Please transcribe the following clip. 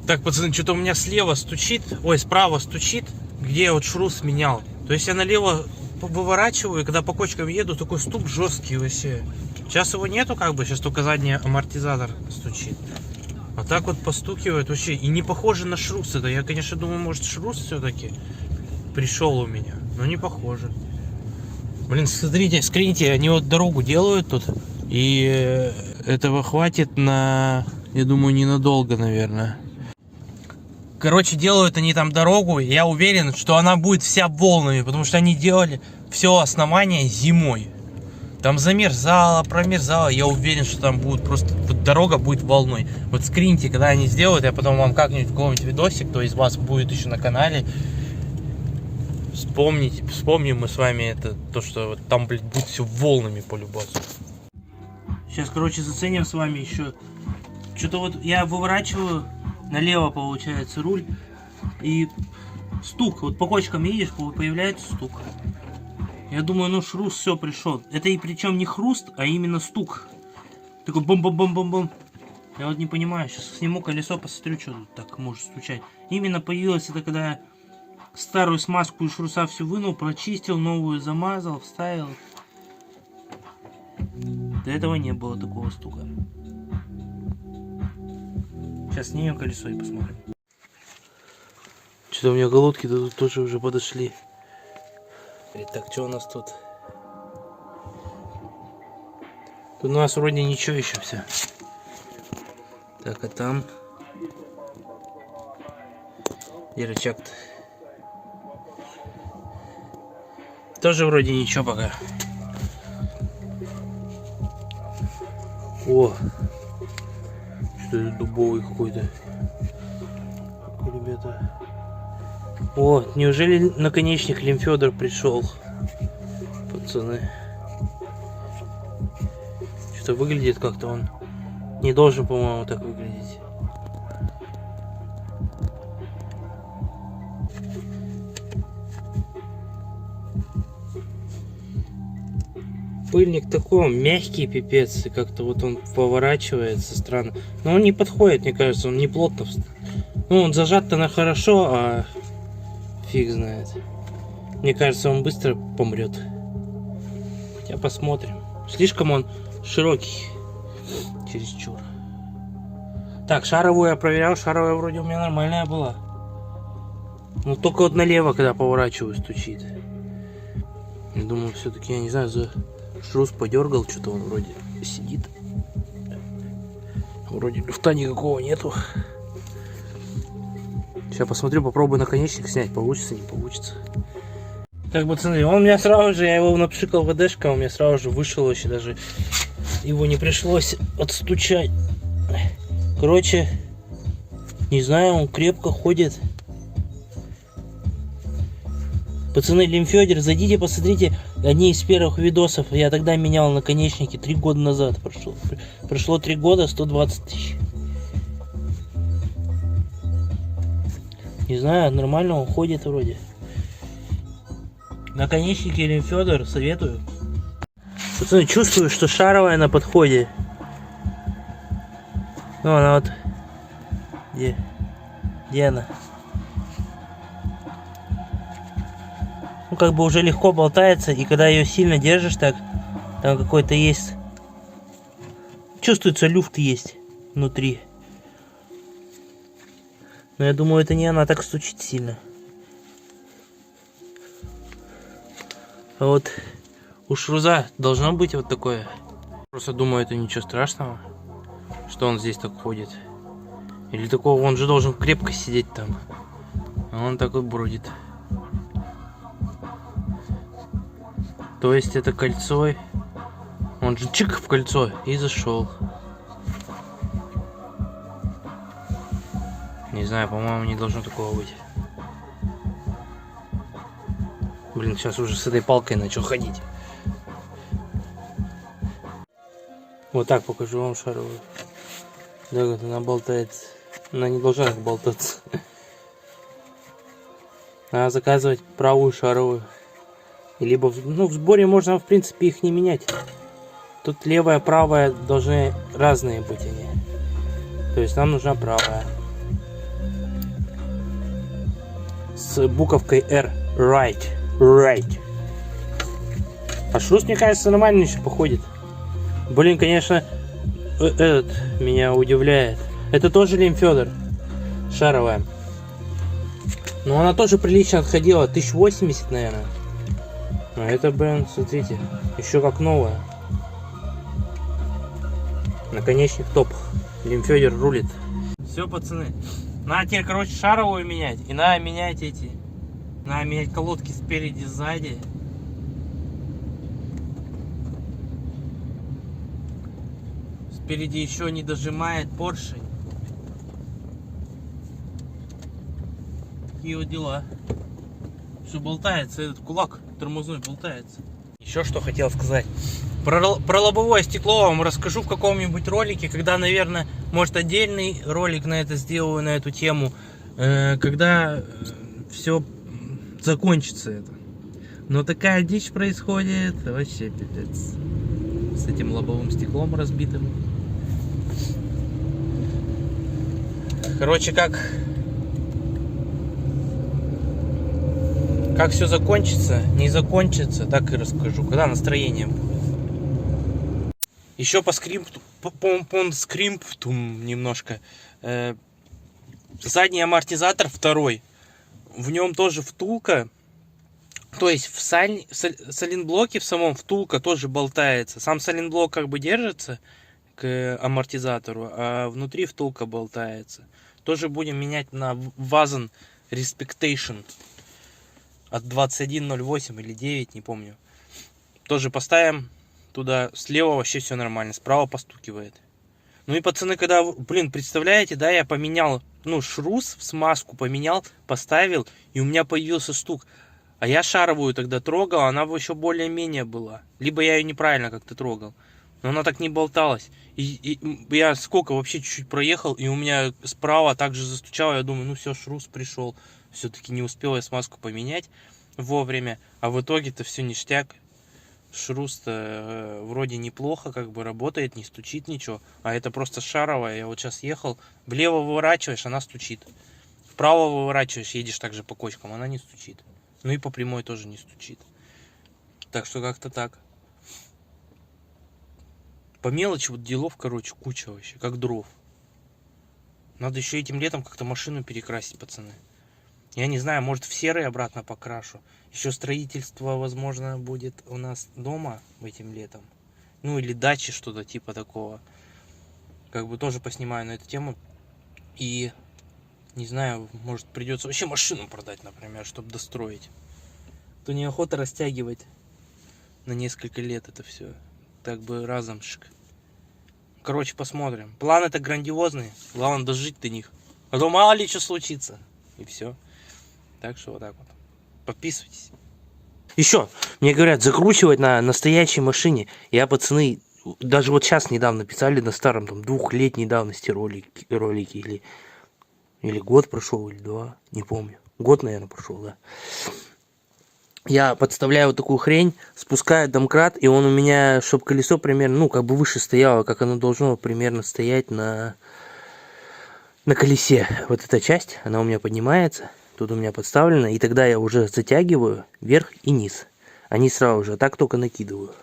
Так, пацаны, что-то у меня слева стучит, ой, справа стучит, где я вот шрус менял. То есть я налево выворачиваю, и когда по кочкам еду, такой стук жесткий вообще. Сейчас его нету, как бы, сейчас только задний амортизатор стучит. А так вот постукивает вообще, и не похоже на шрус это. Я, конечно, думаю, может шрус все-таки пришел у меня, но не похоже. Блин, смотрите, скриньте, они вот дорогу делают тут, и этого хватит на, я думаю, ненадолго, наверное. Короче, делают они там дорогу, и я уверен, что она будет вся волнами, потому что они делали все основание зимой. Там замерзало, промерзало, я уверен, что там будет просто, вот дорога будет волной. Вот скриньте, когда они сделают, я потом вам как-нибудь в какой-нибудь видосик, кто из вас будет еще на канале, вспомним мы с вами это, то, что вот там, блядь, будет все волнами по-любому. Сейчас, короче, заценим с вами еще. Что-то вот я выворачиваю налево, получается, руль, и стук, вот по кочкам едешь, появляется стук. Я думаю, ну шрус все пришел. Это и причем не хруст, а именно стук. Такой бом-бом-бом-бом-бом. Я вот не понимаю, сейчас сниму колесо, посмотрю, что тут так может стучать. Именно появилось это, когда я старую смазку из шруса всю вынул, прочистил, новую замазал, вставил. До этого не было такого стука. Сейчас снимем колесо и посмотрим. Что-то у меня голодки-то тут тоже уже подошли. Так, что у нас тут? Тут у нас вроде ничего еще все. Так, а там? И рычаг-то. Тоже вроде ничего пока. О! Что это дубовый какой-то? Ребята. О, неужели наконечник Лимфедор пришел? Пацаны. Что-то выглядит как-то он. Не должен, по-моему, так выглядеть. Пыльник такой, он мягкий пипец, и как-то вот он поворачивается странно. Но он не подходит, мне кажется, он не плотно. Ну, он зажат-то на хорошо, а фиг знает. Мне кажется, он быстро помрет. Хотя посмотрим. Слишком он широкий. Чересчур. Так, шаровую я проверял, шаровая вроде у меня нормальная была. Но только вот налево, когда поворачиваю, стучит. Я думаю, все-таки, я не знаю, за шрус подергал, что-то он вроде сидит. Вроде люфта никакого нету. Сейчас посмотрю, попробую наконечник снять, получится, не получится. Так, пацаны, он у меня сразу же, я его напшикал ВДшка, у меня сразу же вышел вообще, даже его не пришлось отстучать. Короче, не знаю, он крепко ходит. Пацаны, Лимфедор, зайдите, посмотрите, одни из первых видосов, я тогда менял наконечники, 3 года назад прошло. Прошло 3 года, 120 тысяч. Не знаю, нормально он ходит вроде. Наконечники Лимфедор советую. Пацаны, чувствую, что шаровая на подходе. Ну, она вот... Где она? Ну, как бы уже легко болтается, и когда ее сильно держишь, так, там какой-то есть... Чувствуется, люфт есть внутри. Но я думаю, это не она так стучит сильно. А вот у шруза должно быть вот такое. Просто думаю, это ничего страшного, что он здесь так ходит. Или такого, он же должен крепко сидеть там. А он такой бродит. То есть это кольцо. Он же чик в кольцо и зашел. Не знаю, по-моему, не должно такого быть. Блин, сейчас уже с этой палкой начал ходить. Вот так покажу вам шаровую. Да, вот она болтается. Она не должна так болтаться. Надо заказывать правую шаровую. Либо, ну, в сборе можно, в принципе, их не менять. Тут левая, правая должны разные быть они. То есть нам нужна правая. с буковкой R. Right. А шрус, мне кажется, нормально еще походит. Блин, конечно, этот меня удивляет. Это тоже лимфёдор. Шаровая. Но она тоже прилично отходила. 1080, наверное. А это, блин, смотрите, еще как новая. Наконечник топ. Лимфёдор рулит. Все, пацаны. Надо теперь, короче, шаровую менять. И надо менять эти. Надо менять колодки спереди, сзади. Спереди еще не дожимает поршень. Такие вот дела. Все болтается, этот кулак тормозной болтается. Еще что хотел сказать. Про лобовое стекло вам расскажу в каком-нибудь ролике, когда, наверное, может отдельный ролик на это сделаю, на эту тему, когда все закончится это. Но такая дичь происходит, вообще пипец. С этим лобовым стеклом разбитым. Короче, как все закончится, не закончится, так и расскажу, когда настроение будет. Еще по скримпту немножко. Задний амортизатор второй. В нем тоже втулка. То есть в сайлентблоке в самом втулка тоже болтается. Сам сайлентблок как бы держится к амортизатору, а внутри втулка болтается. Тоже будем менять на Vazen Respectation от 21.08 или 9, не помню. Тоже поставим туда. Слева вообще все нормально, справа постукивает. Ну и пацаны, когда, блин, представляете, да, я поменял, шрус в смазку поменял, поставил, и у меня появился стук. А я шаровую тогда трогал, она еще более-менее была. Либо я ее неправильно как-то трогал. Но она так не болталась. И я сколько вообще чуть-чуть проехал, и у меня справа также застучало. Я думаю, все, шрус пришел. Все-таки не успел я смазку поменять вовремя. А в итоге-то все ништяк. Шрус-то вроде неплохо как бы работает, не стучит ничего. А это просто шаровая. Я вот сейчас ехал, влево выворачиваешь, она стучит. Вправо выворачиваешь, едешь также по кочкам, она не стучит. Ну и по прямой тоже не стучит. Так что как-то так. По мелочи вот делов, короче, куча вообще, как дров. Надо еще этим летом как-то машину перекрасить, пацаны. Я не знаю, может в серый обратно покрашу. Еще строительство, возможно, будет у нас дома этим летом. Ну или дачи, что-то типа такого. Как бы тоже поснимаю на эту тему. И не знаю, может придется вообще машину продать, например, чтобы достроить. То неохота растягивать на несколько лет это все. Так бы разомшик. Короче, посмотрим. Планы-то грандиозные. Главное дожить до них. А то мало ли что случится. И все. Так что вот так вот. Подписывайтесь. Еще, мне говорят, закручивать на настоящей машине. Я, пацаны, даже вот сейчас недавно писали на старом, там, 2-летней давности ролики. Или год прошел, или 2, не помню. Год, наверное, прошел, да. Я подставляю вот такую хрень, спускаю домкрат, и он у меня, чтобы колесо примерно, как бы выше стояло, как оно должно примерно стоять на колесе. Вот эта часть, она у меня поднимается, тут у меня подставлена, и тогда я уже затягиваю вверх и низ. Они сразу же, а так только накидываю.